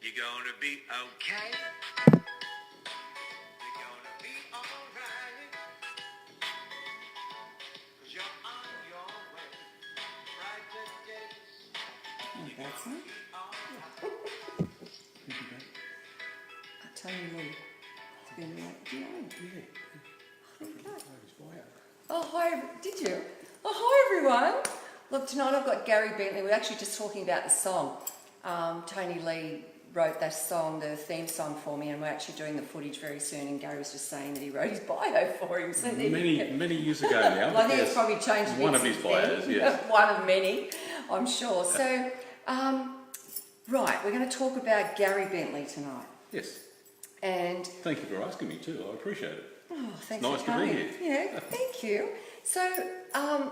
You're gonna be okay. You're gonna be alright. 'Cause you're on your way. Brighter days. Oh, that's it. I tell you, Lee, it's been like, do you know? Oh, hi, did you? Oh, hi, everyone. Look, tonight I've got Gary Bentley. We're actually just talking about the song. Tony Lee wrote that song, the theme song for me, and we're actually doing the footage very soon, and Gary was just saying that he wrote his bio for him. So many years ago now. Well, I think it's probably changed one of his bios, yes. One of many, I'm sure. So, right, we're going to talk about Gary Bentley tonight. Yes. And thank you for asking me too. I appreciate it. Oh, thanks nice for coming. to be here. Yeah, thank you. So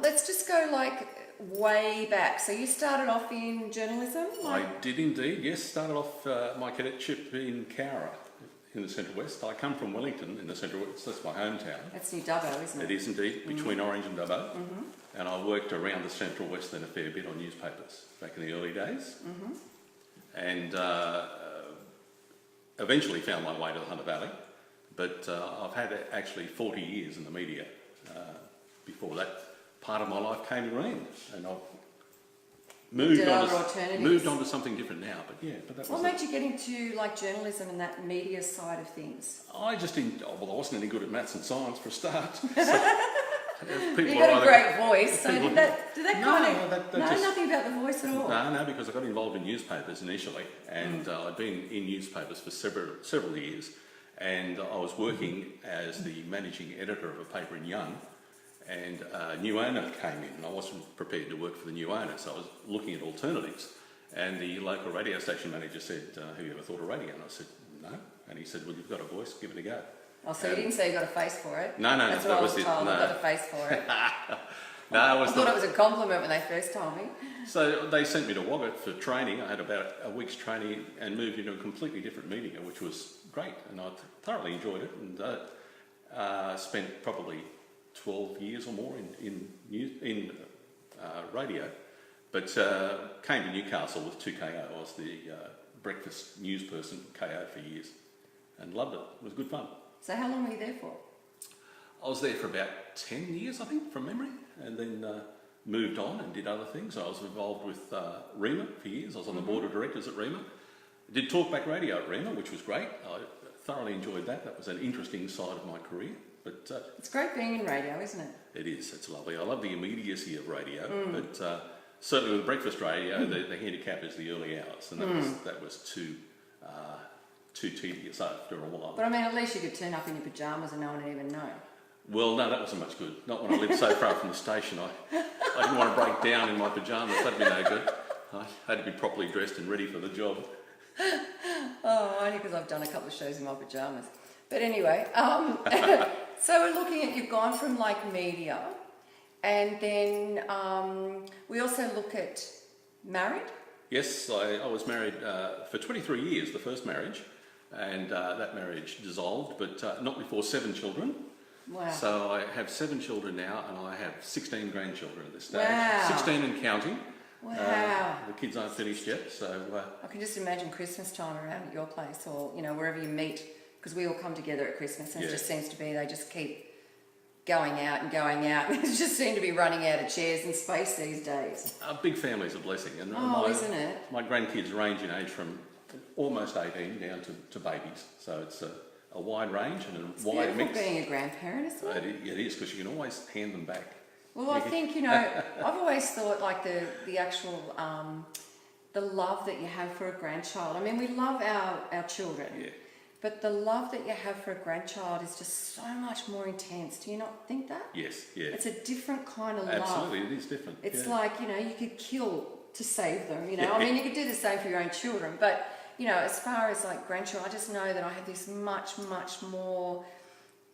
let's just go like way back. So you started off in journalism? I did indeed, yes. Started off my cadetship in Cowra in the Central West. I come from Wellington in the Central West. That's my hometown. That's near Dubbo, isn't it? It is indeed, between Orange and Dubbo. And I worked around the Central West then a fair bit on newspapers back in the early days. And eventually found my way to the Hunter Valley. But I've had actually 40 years in the media. Before that part of my life came and ran, and I've moved on to something different now. But yeah, but that was. What made you get into like journalism and that media side of things? I wasn't any good at maths and science for a start. So, you got a great voice. So did that nothing about the voice at all? No, because I got involved in newspapers initially, and I'd been in newspapers for several years. And I was working as the managing editor of a paper in Young, and a new owner came in, and I wasn't prepared to work for the new owner, so I was looking at alternatives. And the local radio station manager said, have you ever thought of radio? And I said, no. And he said, well, you've got a voice, give it a go. Oh, so you didn't say you got a face for it? No, that's what I was told. No. I've got a face for it. No, I thought it was a compliment when they first told me. So they sent me to Wagga for training. I had about a week's training and moved into a completely different media, which was great, and I thoroughly enjoyed it, and spent probably 12 years or more in radio. But came to Newcastle with 2KO. I was the breakfast news person at KO for years, and loved it. It was good fun. So how long were you there for? I was there for about 10 years, I think, from memory, and then moved on and did other things. I was involved with REMA for years. I was on the board of directors at REMA. I did talkback radio at REMA, which was great. I thoroughly enjoyed that. That was an interesting side of my career. But it's great being in radio, isn't it? It is. It's lovely. I love the immediacy of radio, but certainly with breakfast radio, the handicap is the early hours, and that was too tedious after a while. But I mean, at least you could turn up in your pyjamas and no one would even know. Well, no, that wasn't much good. Not when I lived so far from the station. I didn't want to break down in my pyjamas. That'd be no good. I had to be properly dressed and ready for the job. Oh, only because I've done a couple of shows in my pyjamas. But anyway, so we're looking at, you've gone from like media, and then we also look at married. Yes, I was married for 23 years, the first marriage, and that marriage dissolved, but not before 7 children. Wow. So I have 7 children now, and I have 16 grandchildren at this stage. Wow. 16 and counting. Wow. The kids aren't finished yet, so... I can just imagine Christmas time around at your place, or, you know, wherever you meet, because we all come together at Christmas, and it just seems to be, they just keep going out and going out. They just seem to be running out of chairs and space these days. A big family's a blessing. And isn't it? My grandkids range in age from almost 18 down to babies, so it's a wide range and a wide mix. It's being a grandparent, isn't it? It is, because you can always hand them back. Well, I think, you know, I've always thought like the actual, the love that you have for a grandchild. I mean, we love our children, but the love that you have for a grandchild is just so much more intense. Do you not think that? Yes, yeah. It's a different kind of Absolutely, love. it is different. It's like, you know, you could kill to save them, you know. I mean, you could do the same for your own children, but, you know, as far as like grandchildren, I just know that I have this much, much more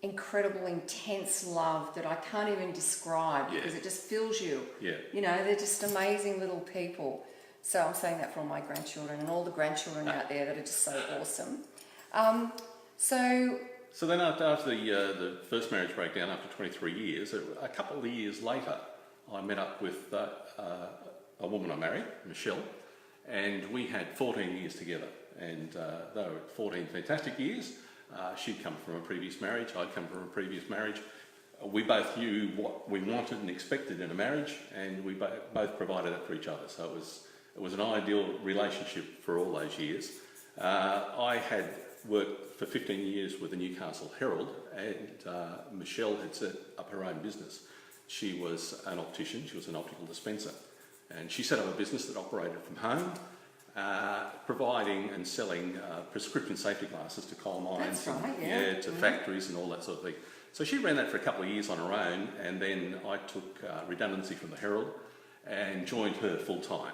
incredible, intense love that I can't even describe because it just fills you. Yeah. You know, they're just amazing little people. So I'm saying that for all my grandchildren and all the grandchildren out there that are just so awesome. So then after the first marriage breakdown, after 23 years, a couple of years later, I met up with a woman I married, Michelle, and we had 14 years together, and they were 14 fantastic years. She'd come from a previous marriage, I'd come from a previous marriage. We both knew what we wanted and expected in a marriage, and we both provided it for each other. So it was an ideal relationship for all those years. I had worked for 15 years with the Newcastle Herald, and Michelle had set up her own business. She was an optician, she was an optical dispenser, and she set up a business that operated from home, providing and selling prescription safety glasses to coal mines, That's right, to factories and all that sort of thing. So she ran that for a couple of years on her own, and then I took redundancy from the Herald and joined her full time.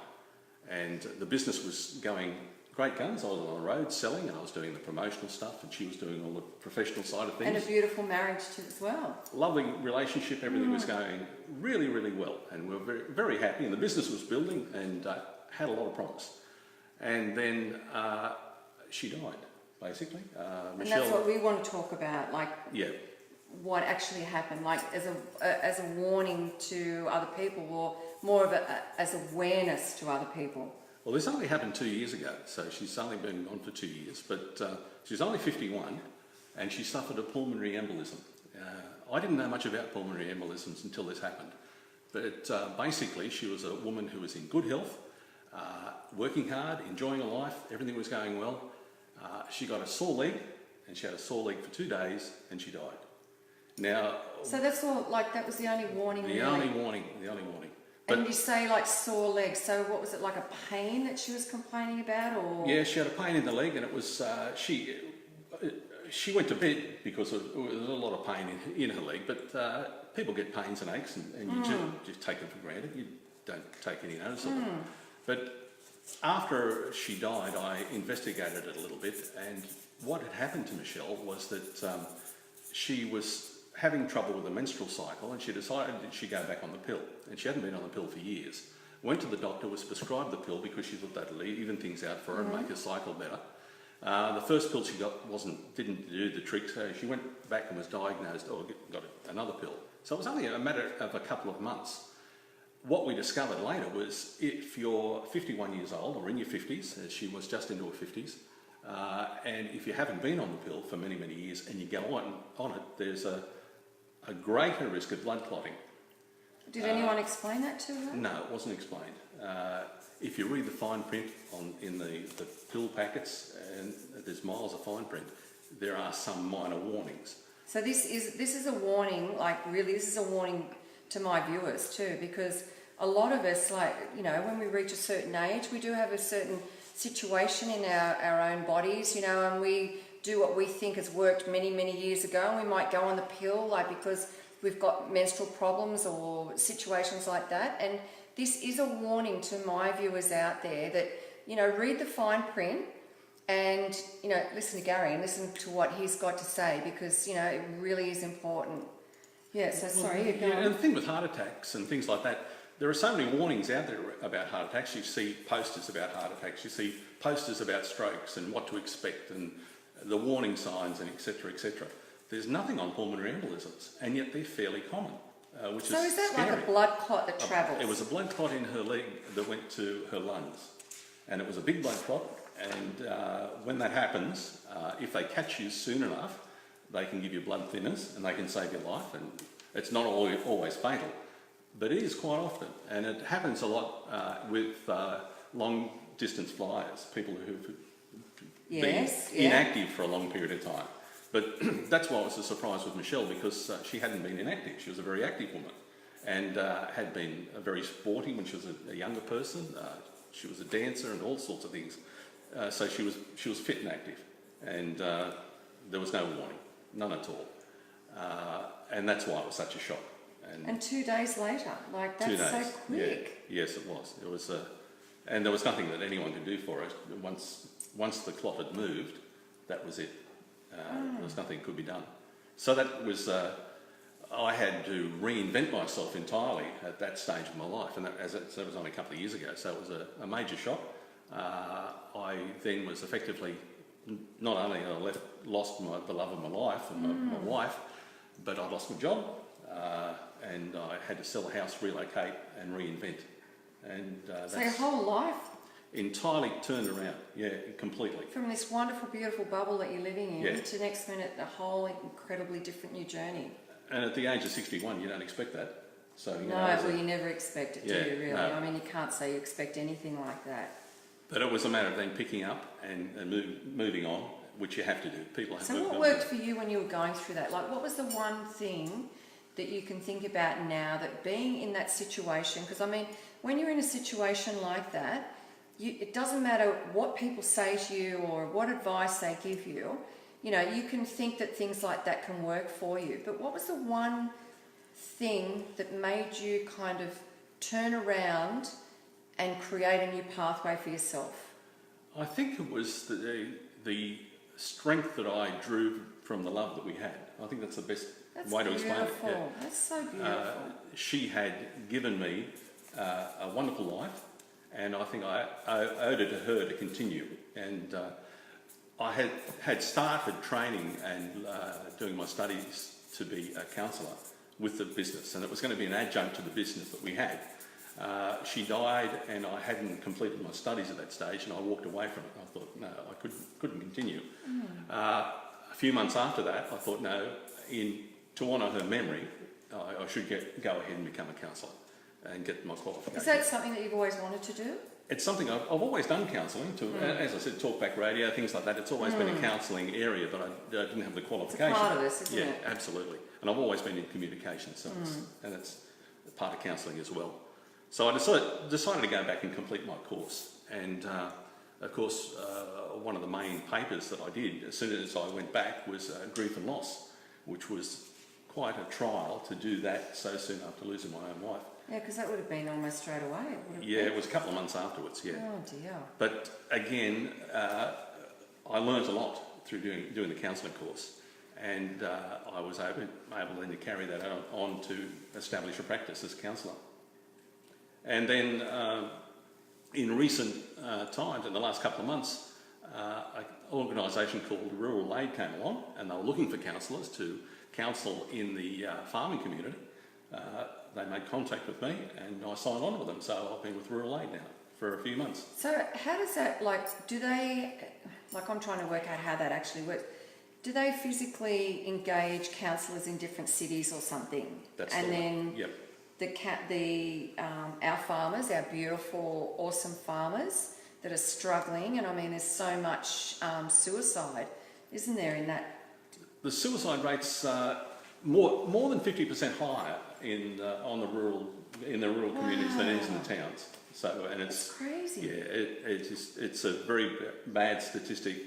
And the business was going great guns. I was on the road selling, and I was doing the promotional stuff, and she was doing all the professional side of things. And a beautiful marriage too as well. Lovely relationship, everything was going really, really well, and we were very, very happy, and the business was building and had a lot of promise. And then she died, basically. And that's what we want to talk about, like yeah. what actually happened, like as a warning to other people, or more of as awareness to other people. Well, this only happened 2 years ago, so she's only been gone for 2 years, but she's only 51, and she suffered a pulmonary embolism. I didn't know much about pulmonary embolisms until this happened, but basically she was a woman who was in good health, working hard, enjoying her life, everything was going well. She got a sore leg, and she had a sore leg for 2 days, and she died. Now, so that's all. Like that was the only warning. The only warning. And you say like sore legs. So what was it, like a pain that she was complaining about, or? Yeah, she had a pain in the leg, and it was she went to bed because there was a lot of pain in her leg. But people get pains and aches, and you just take them for granted. You don't take any notice of them. But after she died, I investigated it a little bit, and what had happened to Michelle was that she was having trouble with the menstrual cycle, and she decided that she'd go back on the pill, and she hadn't been on the pill for years. Went to the doctor, was prescribed the pill because she thought that'd even things out for her and make her cycle better. The first pill she got didn't do the trick, so she went back and was diagnosed, got another pill. So it was only a matter of a couple of months. What we discovered later was if you're 51 years old, or in your 50s, as she was just into her 50s, and if you haven't been on the pill for many, many years and you go on it, there's a greater risk of blood clotting. Did anyone explain that to her? No, it wasn't explained. If you read the fine print in the pill packets, and there's miles of fine print, there are some minor warnings. So this is a warning, like really this is a warning to my viewers too, because a lot of us, like, you know, when we reach a certain age, we do have a certain situation in our own bodies, you know, and we do what we think has worked many, many years ago, and we might go on the pill, like because we've got menstrual problems or situations like that. And this is a warning to my viewers out there that, you know, read the fine print and, you know, listen to Gary and listen to what he's got to say, because, you know, it really is important. Yeah, so sorry, you're going. And the thing with heart attacks and things like that, there are so many warnings out there about heart attacks. You see posters about heart attacks, you see posters about strokes and what to expect and the warning signs and etc., etc. There's nothing on pulmonary embolisms, and yet they're fairly common, which is scary. So is that like a blood clot that travels? It was a blood clot in her leg that went to her lungs, and it was a big blood clot, and when that happens, if they catch you soon enough, they can give you blood thinners and they can save your life, and it's not always fatal, but it is quite often, and it happens a lot with long distance flyers, people who've been inactive for a long period of time. But that's why it was a surprise with Michelle, because she hadn't been inactive. She was a very active woman, and had been very sporty when she was a younger person. She was a dancer and all sorts of things. So she was fit and active, and there was no warning, none at all. And that's why it was such a shock. And 2 days later, like that's 2 days, so quick. Yeah. Yes, it was. It was, and there was nothing that anyone could do for it. Once the clot had moved, that was it. There was nothing could be done. So that was, I had to reinvent myself entirely at that stage of my life, and that was only a couple of years ago, so it was a major shock. I then was effectively, not only lost the love of my life and my wife, but I lost my job, and I had to sell a house, relocate and reinvent. And so your whole life entirely turned around, yeah, completely. From this wonderful, beautiful bubble that you're living in Yeah. to next minute a whole incredibly different new journey. And at the age of 61, you don't expect that. So, you No, know, well, you never expect it, Yeah, do you, really? no. I mean, you can't say you expect anything like that. but it was a matter of then picking up and moving on, which you have to do. People have So moved what on. worked for you when you were going through that? Like, what was the one thing that you can think about now that being in that situation, because I mean, when you're in a situation like that, it doesn't matter what people say to you or what advice they give you, you know, you can think that things like that can work for you. But what was the one thing that made you kind of turn around and create a new pathway for yourself? I think it was the strength that I drew from the love that we had. I think that's the best That's way to explain it. beautiful. Yeah. That's so beautiful. She had given me a wonderful life, and I think I owed it to her to continue. And I had started training and doing my studies to be a counsellor with the business, and it was going to be an adjunct to the business that we had. She died, and I hadn't completed my studies at that stage, and I walked away from it. I thought, no, I couldn't continue. A few months after that, I thought, no, to honour her memory, I should go ahead and become a counsellor and get my qualification. Is that something that you've always wanted to do? It's something I've always done counselling, as I said, talkback radio, things like that. It's always been a counselling area, but I didn't have the qualification. It's a part of this, isn't yeah, it? absolutely. And I've always been in communication, so and it's part of counselling as well. So I decided to go back and complete my course. And of course, one of the main papers that I did as soon as I went back was grief and loss, which was quite a trial to do that so soon after losing my own wife. Yeah, because that would have been almost straight away. Yeah, it was a couple of months afterwards, yeah. Oh dear. But again, I learnt a lot through doing the counselling course, and I was able then to carry that on to establish a practice as a counsellor. And then in recent times, in the last couple of months, an organisation called Rural Aid came along, and they were looking for counsellors to counsel in the farming community. They made contact with me, and I signed on with them. So I've been with Rural Aid now for a few months. So how does that, do they, I'm trying to work out how that actually works. Do they physically engage counsellors in different cities or something? That's and the one. then Yep. our farmers, our beautiful, awesome farmers that are struggling, and I mean, there's so much suicide, isn't there, in that? The suicide rates more than 50% higher in the rural communities than it is in the towns. So, and it's crazy. Yeah, it's a very bad statistic.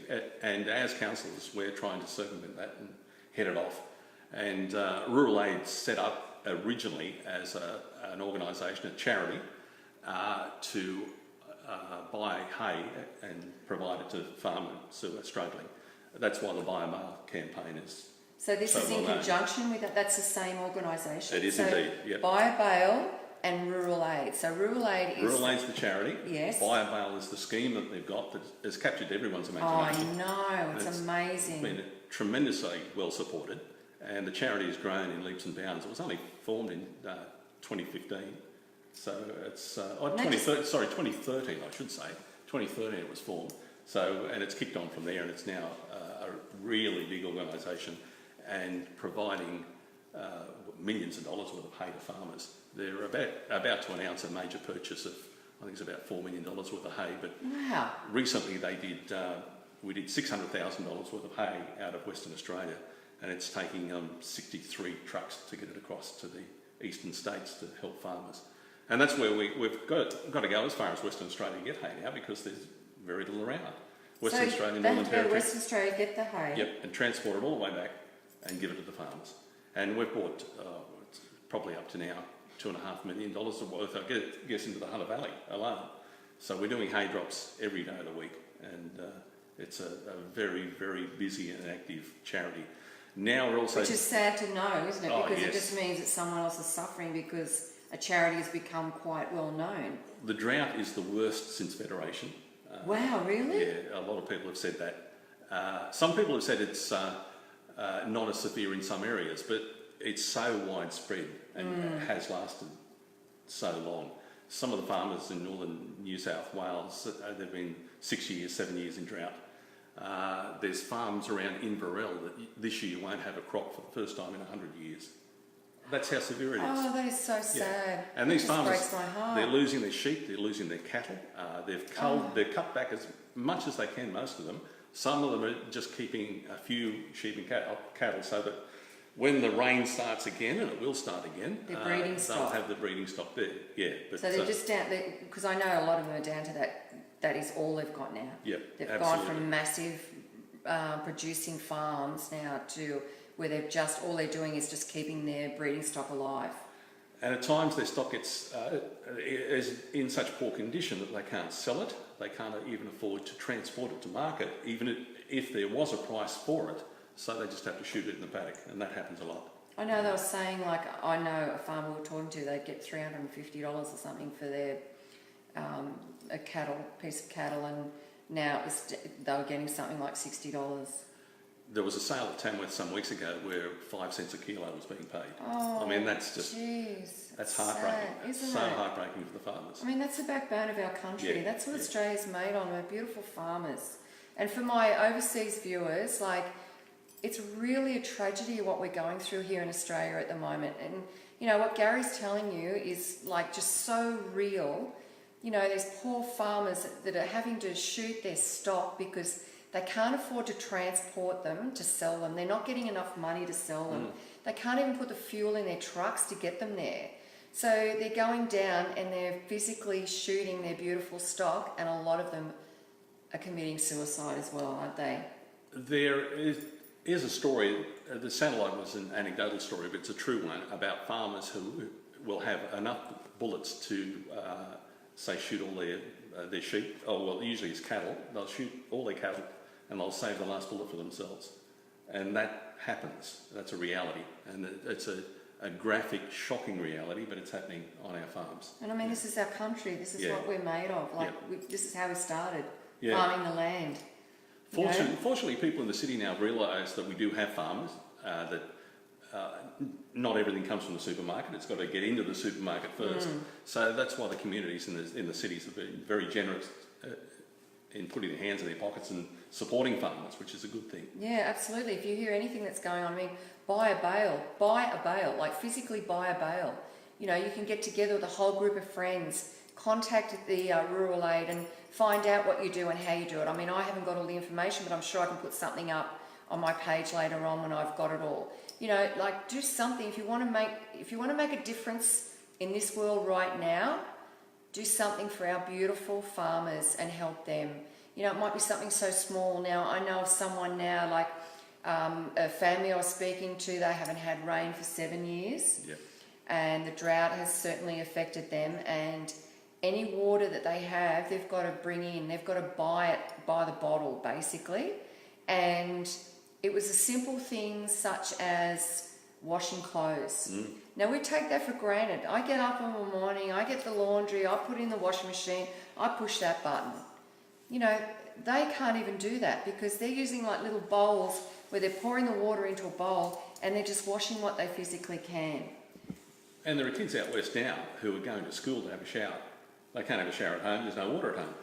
And as counsellors, we're trying to circumvent that and head it off. And Rural Aid set up originally as an organisation, a charity, to buy hay and provide it to farmers who are struggling. That's why the Buy a Bale campaign is. So this is in well-known. conjunction with that. That's the same organisation. It is indeed, yep. Buy a Bale and Rural Aid. So Rural Aid is... Rural Aid's the charity. Yes. Buy a Bale is the scheme that they've got that has captured everyone's Oh, imagination. I know. And It's amazing. been tremendously well supported, and the charity has grown in leaps and bounds. It was only formed in 2015, so it's 2013, I should say. 2013 it was formed. So, and it's kicked on from there, and it's now a really big organisation, and providing millions of dollars worth of hay to farmers. They're about to announce a major purchase of, I think it's about $4 million worth of hay, but Wow. recently we did $600,000 worth of hay out of Western Australia, and it's taking 63 trucks to get it across to the eastern states to help farmers. And that's where we've got to go as far as Western Australia to get hay now, because there's very little around. Western Australia, Northern to Territory. Western Australia, get the hay. Yep, and transport it all the way back and give it to the farmers. And we've bought it's probably up to now $2.5 million worth, I guess, into the Hunter Valley alone. So we're doing hay drops every day of the week, and it's a very, very busy and active charity. Now we're also... Which is sad to know, isn't it? Oh, Because yes. it just means that someone else is suffering because a charity has become quite well known. The drought is the worst since Federation. Wow, really? Yeah, a lot of people have said that. Some people have said it's not as severe in some areas, but it's so widespread and has lasted so long. some of the farmers in northern New South Wales, they've been 6 years, 7 years in drought. There's farms around Inverell that this year won't have a crop for the first time in 100 years. That's how severe it is. Oh, that is so sad. And these It just farmers, breaks my heart. they're losing their sheep, they're losing their cattle. They've cut back as much as they can, most of them. Some of them are just keeping a few sheep and cattle so that when the rain starts again, and it will start again, Their breeding they'll stock. have the breeding stock there. Yeah, but So they're just down, because I know a lot of them are down to that is all they've got now. Yep, They've absolutely. gone from massive producing farms now to where all they're doing is just keeping their breeding stock alive. And at times their stock is in such poor condition that they can't sell it, they can't even afford to transport it to market, even if there was a price for it, so they just have to shoot it in the paddock, and that happens a lot. I know they were saying, like, I know a farmer we were talking to, they'd get $350 or something for their piece of cattle, and now they were getting something like $60. There was a sale at Tamworth some weeks ago where 5 cents a kilo was being paid. Oh, I mean, that's just, geez, that's sad, heartbreaking. isn't So it? heartbreaking for the farmers. I mean, that's the backbone of our country. Yeah, That's what yeah. Australia's made on. We're beautiful farmers. And for my overseas viewers, like, it's really a tragedy what we're going through here in Australia at the moment. And, you know, what Gary's telling you is, like, just so real. You know, there's poor farmers that are having to shoot their stock because they can't afford to transport them to sell them. They're not getting enough money to sell them. They can't even put the fuel in their trucks to get them there. So they're going down and they're physically shooting their beautiful stock, and a lot of them are committing suicide as well, aren't they? There is a story, the satellite was an anecdotal story, but it's a true one, about farmers who will have enough bullets to, say, shoot all their sheep. Oh, well, usually it's cattle. They'll shoot all their cattle and they'll save the last bullet for themselves. And that happens. That's a reality. And it's a graphic, shocking reality, but it's happening on our farms. And I mean, this is our country. This is Yeah. what we're made of. Like, Yeah. this is how we started, Yeah. farming the land. You know? Fortunately, people in the city now realise that we do have farmers, that not everything comes from the supermarket. It's got to get into the supermarket first. So that's why the communities in the cities have been very generous in putting their hands in their pockets and supporting farmers, which is a good thing. Yeah, absolutely. If you hear anything that's going on, I mean, buy a bale, like physically buy a bale. You know, you can get together with a whole group of friends, contact the rural aid and find out what you do and how you do it. I mean, I haven't got all the information, but I'm sure I can put something up on my page later on when I've got it all. You know, like, do something. If you want to make a difference in this world right now, do something for our beautiful farmers and help them. You know, it might be something so small. Now, I know of someone now, like a family I was speaking to, they haven't had rain for 7 years. Yep. And the drought has certainly affected them, and any water that they have, they've got to bring in, they've got to buy it by the bottle, basically. And it was a simple thing such as washing clothes. Now, we take that for granted. I get up in the morning, I get the laundry, I put it in the washing machine, I push that button. You know, they can't even do that because they're using like little bowls where they're pouring the water into a bowl and they're just washing what they physically can. And there are kids out west now who are going to school to have a shower. They can't have a shower at home, there's no water at home.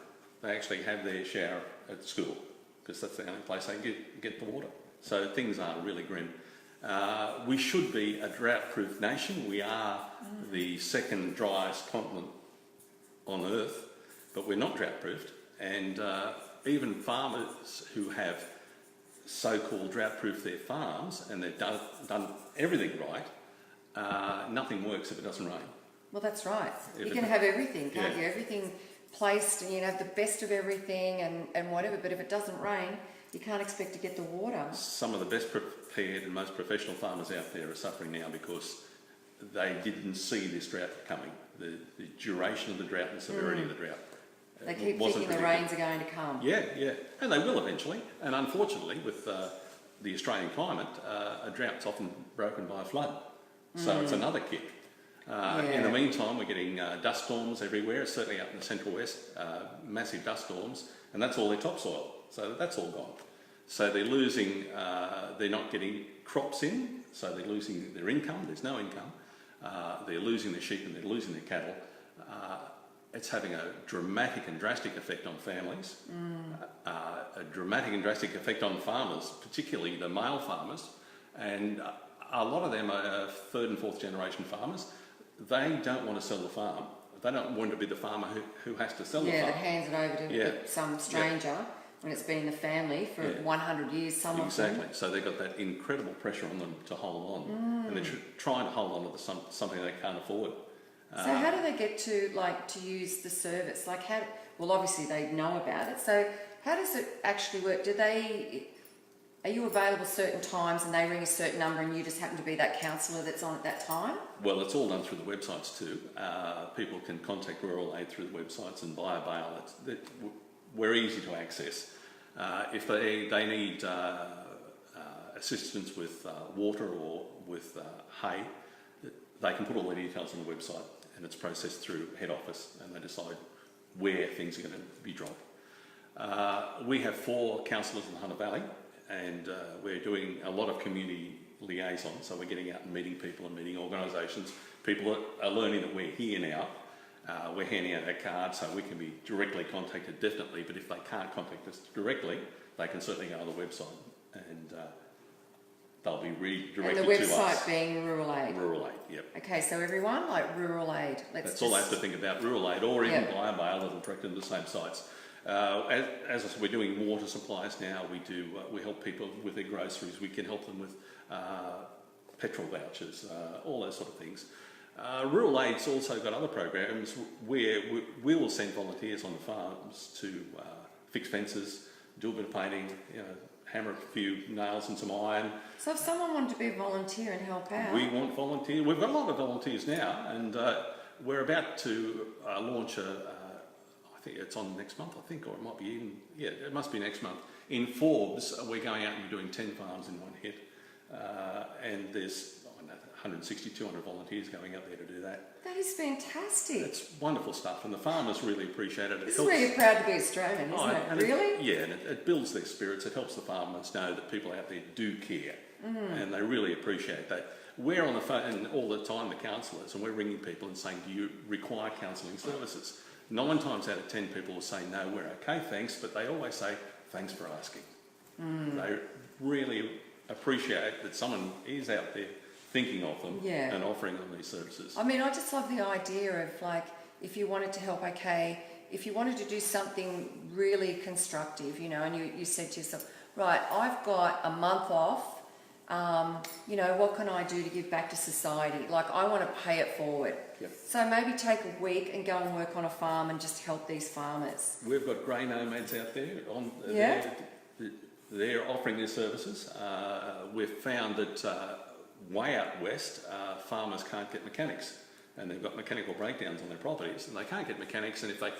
They actually have their shower at school because that's the only place they can get the water. So things are really grim. We should be a drought-proof nation. We are the second driest continent on Earth, but we're not drought-proofed. And even farmers who have so-called drought-proofed their farms and they've done everything right, nothing works if it doesn't rain. Well, that's right. If You it- can have everything, can't Yeah. you? Everything placed and you have the best of everything and whatever, but if it doesn't rain, you can't expect to get the water. Some of the best prepared and most professional farmers out there are suffering now because they didn't see this drought coming. The duration of the drought and the severity of the drought. They keep wasn't thinking the predicted. rains are going to come. Yeah, yeah, and they will eventually. And unfortunately, with the Australian climate, a drought's often broken by a flood. So it's another kick. In the meantime, we're getting dust storms everywhere, certainly up in the central west, massive dust storms, and that's all their topsoil. So that's all gone. So they're losing, they're not getting crops in, so they're losing their income, there's no income. They're losing their sheep and they're losing their cattle. it's having a dramatic and drastic effect on families, a dramatic and drastic effect on farmers, particularly the male farmers, and a lot of them are third and fourth generation farmers. They don't want to sell the farm. They don't want to be the farmer who has to sell the farm. Yeah, that hands it over to some stranger when it's been in the family for 100 years, some of them. Exactly. So they've got that incredible pressure on them to hold on, and they're trying to hold on to something they can't afford. So how do they get to use the service? Like how? Well, obviously they know about it. So how does it actually work? Are you available certain times and they ring a certain number and you just happen to be that counsellor that's on at that time? Well, it's all done through the websites too. People can contact Rural Aid through the websites and buy a bale. We're easy to access. If they need assistance with water or with hay, they can put all their details on the website and it's processed through head office and they decide where things are going to be dropped. We have 4 counsellors in the Hunter Valley and we're doing a lot of community liaison, so we're getting out and meeting people and meeting organisations. People are learning that we're here now. We're handing out our cards so we can be directly contacted, definitely, but if they can't contact us directly, they can certainly go on the website and they'll be redirected to us. And the website being Rural Aid? Rural Aid, yep. Okay, so everyone, like Rural Aid. That's all they have to think about, Rural Aid, or even buy a bale that'll direct them to the same sites. As I said, we're doing water supplies now. We help people with their groceries. We can help them with petrol vouchers, all those sort of things. Rural Aid's also got other programs where we will send volunteers on the farms to fix fences, do a bit of painting, hammer a few nails and some iron. So if someone wanted to be a volunteer and help out... We want volunteers. We've got a lot of volunteers now, and we're about to launch I think it's on next month, or it might be even, it must be next month. In Forbes, we're going out and we're doing 10 farms in one hit, and there's 160, 200 volunteers going up there to do that. That is fantastic. It's wonderful stuff, and the farmers really appreciate it. This is where you're proud to be Australian, isn't it? Really? And it builds their spirits. It helps the farmers know that people out there do care, and they really appreciate that. We're on the phone all the time, the counsellors, and we're ringing people and saying, do you require counselling services? 9 times out of 10 people will say, no, we're okay, thanks, but they always say, thanks for asking. They really appreciate that someone is out there thinking of them and offering them these services. I mean, I just love the idea of, like, if you wanted to help, if you wanted to do something really constructive, and you said to yourself, right, I've got a month off, what can I do to give back to society? Like, I want to pay it forward. Yep. So maybe take a week and go and work on a farm and just help these farmers. We've got grey nomads out there. They're offering their services. We've found that way out west, farmers can't get mechanics, and they've got mechanical breakdowns on their properties, and they can't get mechanics, and if they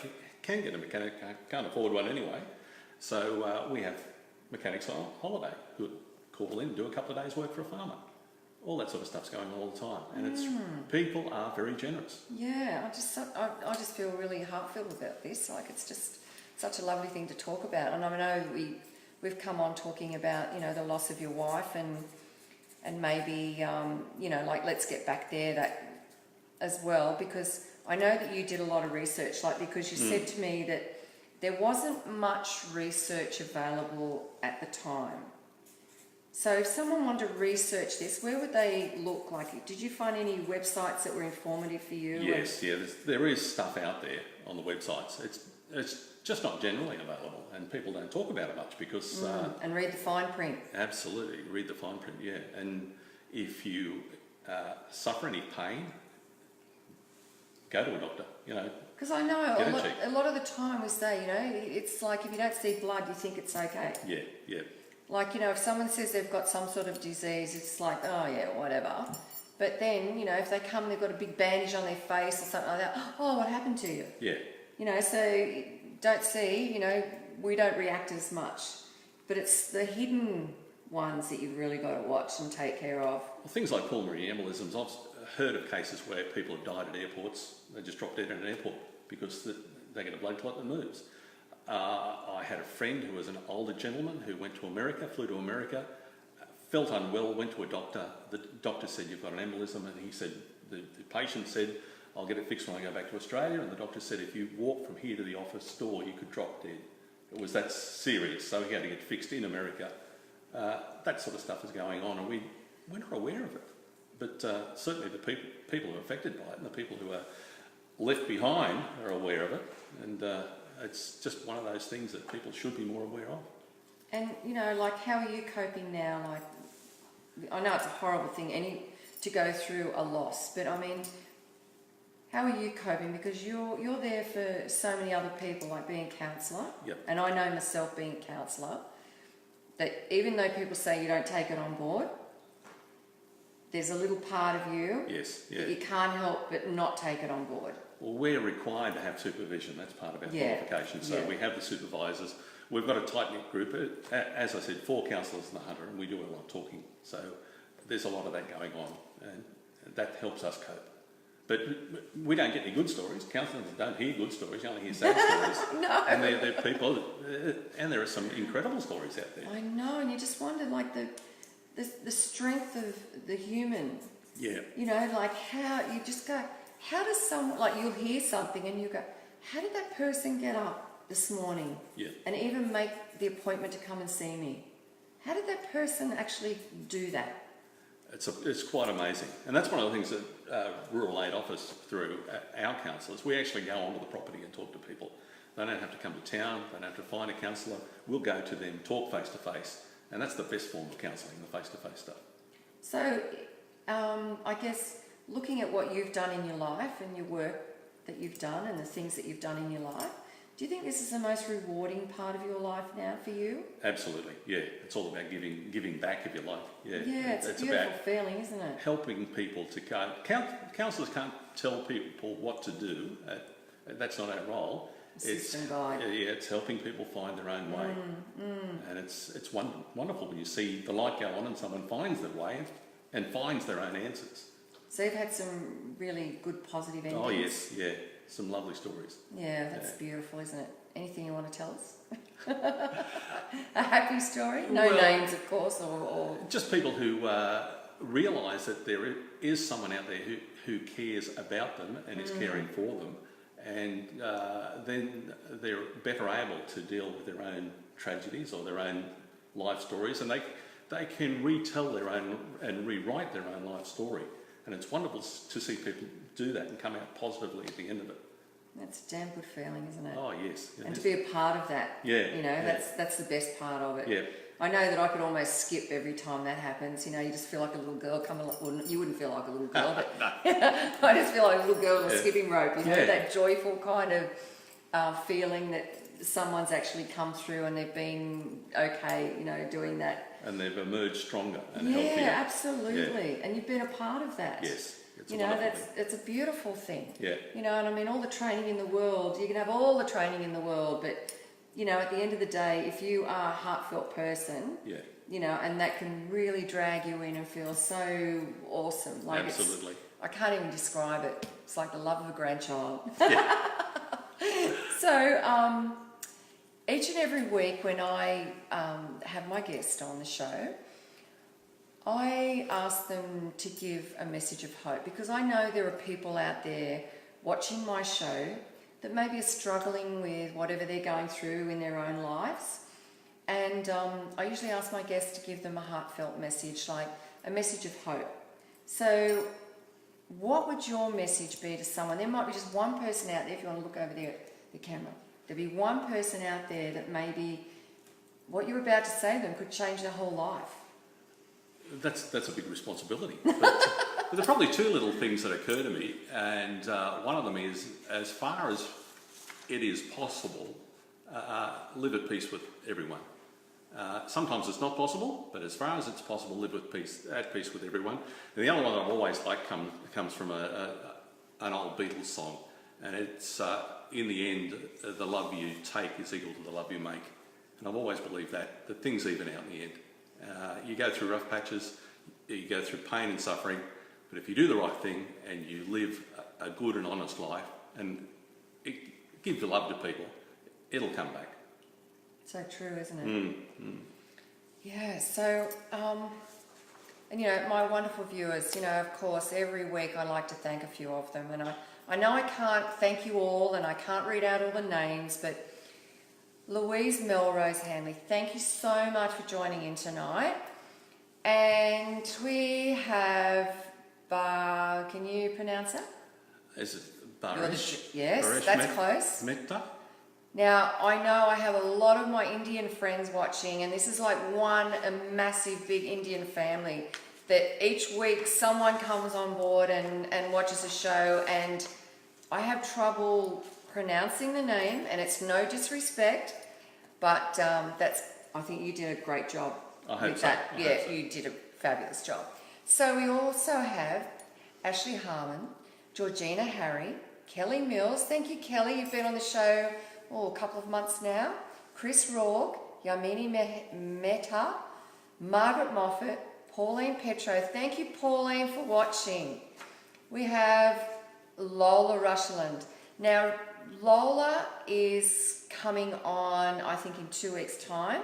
can get a mechanic, can't afford one anyway. So we have mechanics on holiday who call in, do a couple of days' work for a farmer. All that sort of stuff's going on all the time, and people are very generous. Yeah, I just feel really heartfelt about this. Like, it's just such a lovely thing to talk about. And I know we've come on talking about the loss of your wife and maybe let's get back there that as well, because I know that you did a lot of research, because you said to me that there wasn't much research available at the time. So if someone wanted to research this, where would they look? Like, did you find any websites that were informative for you? Yes, there is stuff out there on the websites. It's just not generally available, and people don't talk about it much because... and read the fine print. Absolutely, read the fine print, yeah. And if you suffer any pain, go to a doctor, Because I know a lot of the time we say, it's like if you don't see blood, you think it's okay. Yeah. Like, if someone says they've got some sort of disease, it's like, oh yeah, whatever. But then, if they come, they've got a big bandage on their face or something like that, oh, what happened to you? Yeah. So don't see, we don't react as much. But it's the hidden ones that you've really got to watch and take care of. Well, things like pulmonary embolisms, I've heard of cases where people have died at airports. They just dropped dead at an airport because they get a blood clot that moves. I had a friend who was an older gentleman who went to America, flew to America, felt unwell, went to a doctor. The doctor said, you've got an embolism, and he said, the patient said, I'll get it fixed when I go back to Australia. And the doctor said if you walk from here to the office door, you could drop dead. It was that serious, so he had to get fixed in America. That sort of stuff is going on, and we're not aware of it. But certainly the people who are affected by it and the people who are left behind are aware of it. And it's just one of those things that people should be more aware of. And, you know, like, how are you coping now? Like, I know it's a horrible thing to go through a loss, but I mean, how are you coping? Because you're there for so many other people, like being a counsellor. Yep. And I know myself being a counsellor, that even though people say you don't take it on board, there's a little part of you that you can't help but not take it on board. Well, we're required to have supervision. That's part of our qualification. So we have the supervisors. We've got a tight-knit group. As I said, 4 counsellors in the Hunter, and we do a lot of talking. So there's a lot of that going on, and that helps us cope. But we don't get any good stories. Counsellors don't hear good stories. You only hear sad stories. No. And they're people, and there are some incredible stories out there. I know, and you just wonder, like, the strength of the human. Yeah. You know, like, how you just go, how does someone, like, you'll hear something and you go, how did that person get up this morning and even make the appointment to come and see me? How did that person actually do that? It's quite amazing. And that's one of the things that Rural Aid offers through our counsellors. We actually go onto the property and talk to people. They don't have to come to town. They don't have to find a counsellor. We'll go to them, talk face to face. And that's the best form of counselling, the face-to-face stuff. So, I guess, looking at what you've done in your life and your work that you've done and the things that you've done in your life, do you think this is the most rewarding part of your life now for you? Absolutely, yeah. It's all about giving back, if you like. Yeah, it's a beautiful feeling, isn't it? Helping people to go. Counsellors can't tell people what to do. That's not our role. System guide. Yeah, it's helping people find their own way. And it's wonderful when you see the light go on and someone finds their way and finds their own answers. So you've had some really good positive endings. Oh yes, yeah. Some lovely stories. Yeah, that's beautiful, isn't it? Anything you want to tell us? A happy story? No names, of course, or... Just people who realise that there is someone out there who cares about them and is caring for them, and then they're better able to deal with their own tragedies or their own life stories, and they can retell their own and rewrite their own life story. And it's wonderful to see people do that and come out positively at the end of it. That's a damn good feeling, isn't it? Oh, yes. And to be a part of that. Yeah. You know, that's the best part of it. Yeah. I know that I could almost skip every time that happens. You know, you just feel like a little girl coming... Well, you wouldn't feel like a little girl, but I just feel like a little girl on a skipping rope. You know, that joyful kind of feeling that someone's actually come through and they've been okay, you know, doing that. And they've emerged stronger and healthier. Yeah, absolutely. Yeah. And you've been a part of that. Yes. It's it's a beautiful thing. Yeah. You know, and I mean, all the training in the world, you can have all the training in the world, but, you know, at the end of the day, if you are a heartfelt person, you know, and that can really drag you in and feel so awesome. Like absolutely. I can't even describe it. It's like the love of a grandchild. Yeah. So, each and every week when I have my guest on the show, I ask them to give a message of hope, because I know there are people out there watching my show that maybe are struggling with whatever they're going through in their own lives. And I usually ask my guests to give them a heartfelt message, like a message of hope. So what would your message be to someone? There might be just one person out there, if you want to look over there at the camera. There'd be one person out there that maybe what you're about to say to them could change their whole life. That's a big responsibility. But there are probably 2 little things that occur to me, and one of them is, as far as it is possible, live at peace with everyone. Sometimes it's not possible, but as far as it's possible, live at peace with everyone. And the other one that I always like comes from an old Beatles song, and it's in the end, the love you take is equal to the love you make. And I've always believed that things even out in the end. You go through rough patches, you go through pain and suffering, but if you do the right thing and you live a good and honest life and give your love to people, it'll come back. So true, isn't it? Yeah, so, and you know, my wonderful viewers, you know, of course, every week I like to thank a few of them, and I know I can't thank you all and I can't read out all the names, but Louise Melrose Hanley, thank you so much for joining in tonight. And we have can you pronounce that? Is it You're Barish? yes, Barish that's close. Mehta? Now, I know I have a lot of my Indian friends watching, and this is like a massive big Indian family that each week someone comes on board and watches a show, and I have trouble pronouncing the name, and it's no disrespect, but I think you did a great job with that. Yeah, you did a fabulous job. So we also have Ashley Harmon, Georgina Harry, Kelly Mills. Thank you, Kelly. You've been on the show a couple of months now. Chris Rourke, Yamini Mehta, Margaret Moffat, Pauline Petro. Thank you, Pauline, for watching. We have Lola Rushland. Now, Lola is coming on, I think, in 2 weeks' time,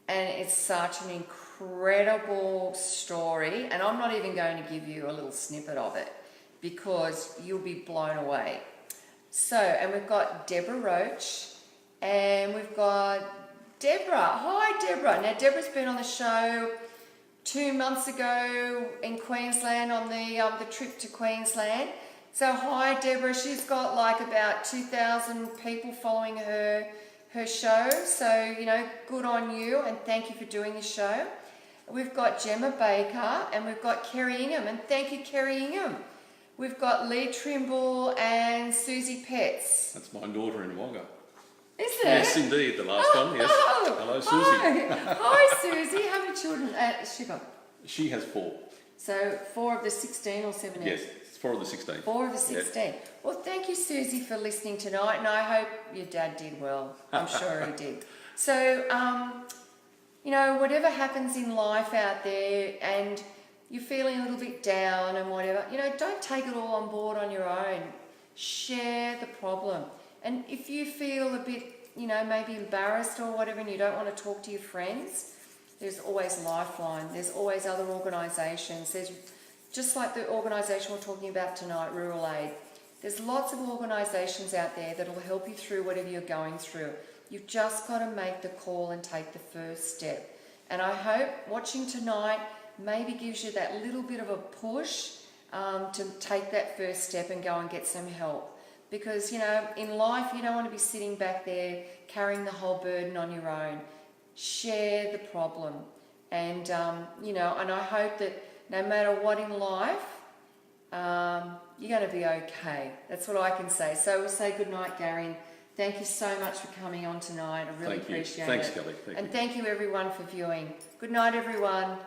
and it's such an incredible story, and I'm not even going to give you a little snippet of it because you'll be blown away. So, and we've got Deborah Roach, and we've got Deborah. Hi, Deborah. Now, Deborah's been on the show 2 months ago in Queensland on the trip to Queensland. So, hi, Deborah. She's got like about 2,000 people following her show. So, good on you, and thank you for doing the show. We've got Gemma Baker, and we've got Kerry Ingham, and thank you, Kerry Ingham. We've got Lee Trimble and Susie Petts. That's my daughter in Wagga. Is it? Yes, indeed, the last one, yes. Hello, Susie. Hi, Susie. How many children has she got? She has 4. So 4 of the 16 or 17? Yes, it's 4 of the 16. 4 of the 16. Yes. Well, thank you, Susie, for listening tonight, and I hope your dad did well. I'm sure he did. So, whatever happens in life out there and you're feeling a little bit down and whatever, don't take it all on board on your own. Share the problem. And if you feel a bit, maybe embarrassed or whatever and you don't want to talk to your friends, there's always Lifeline. There's always other organisations. There's just like the organisation we're talking about tonight, Rural Aid. There's lots of organisations out there that will help you through whatever you're going through. You've just got to make the call and take the first step. And I hope watching tonight maybe gives you that little bit of a push to take that first step and go and get some help. Because, in life, you don't want to be sitting back there carrying the whole burden on your own. Share the problem. And, and I hope that no matter what in life, you're going to be okay. That's what I can say. So we'll say good night, Gary. Thank you so much for coming on tonight. I really appreciate it. Thanks, Kelly. And thank you, everyone, for viewing. Good night, everyone.